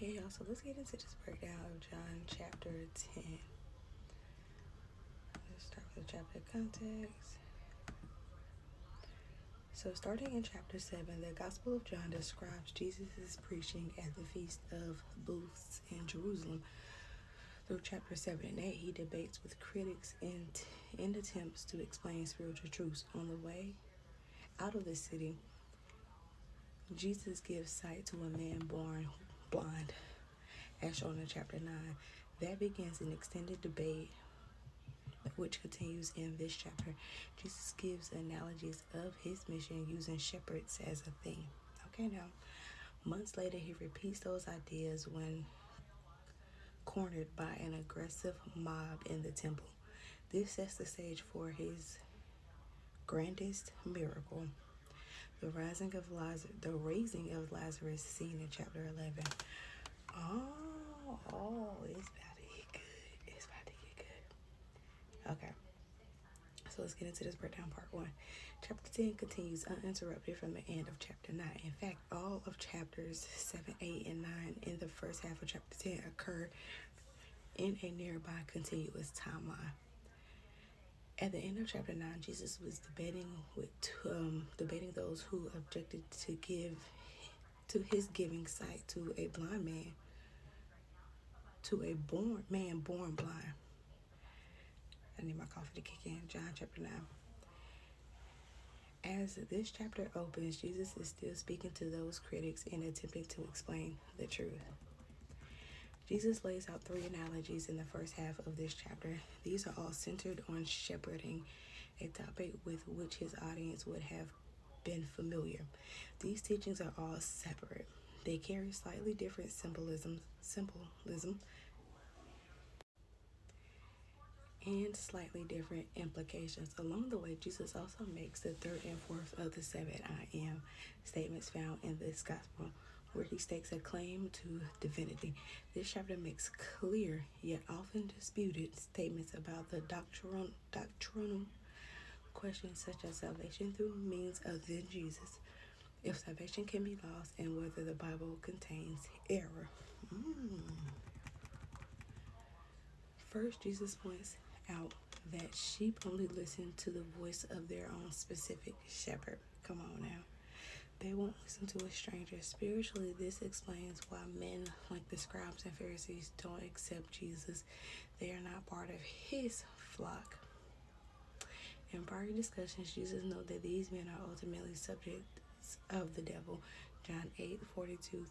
Okay, y'all, so let's get into this breakdown of John chapter 10. Let's start with the chapter context. So starting in chapter 7, the Gospel of John describes Jesus' preaching at the Feast of Booths in Jerusalem. Through chapter 7 and 8, he debates with critics in attempts to explain spiritual truths. On the way out of the city, Jesus gives sight to a man born blind, as shown in chapter 9. That begins an extended debate which continues in this chapter. Jesus gives analogies of his mission using shepherds as a theme. Okay, now, months later, he repeats those ideas when cornered by an aggressive mob in the temple. This sets the stage for his grandest miracle, the raising of Lazarus, seen in chapter 11. Oh, it's about to get good. It's about to get good. Okay. So let's get into this breakdown, part 1. Chapter 10 continues uninterrupted from the end of chapter 9. In fact, all of chapters 7, 8, and 9 in the first half of chapter 10 occur in a nearby continuous timeline. At the end of chapter 9, Jesus was debating those who objected to his giving sight to a blind man, to a man born blind. I need my coffee to kick in. John chapter 9. As this chapter opens, Jesus is still speaking to those critics and attempting to explain the truth. Jesus lays out 3 analogies in the first half of this chapter. These are all centered on shepherding, a topic with which his audience would have been familiar. These teachings are all separate. They carry slightly different symbolism, and slightly different implications. Along the way, Jesus also makes the 3rd and 4th of the 7 I am statements found in this gospel, where he stakes a claim to divinity. This chapter makes clear, yet often disputed, statements about the doctrinal questions such as salvation through means other than Jesus, if salvation can be lost, and whether the Bible contains error. First, Jesus points out that sheep only listen to the voice of their own specific shepherd. Come on now. They won't listen to a stranger. Spiritually, this explains why men like the scribes and Pharisees don't accept Jesus. They are not part of his flock. In prior discussions, Jesus noted that these men are ultimately subjects of the devil. John 8:42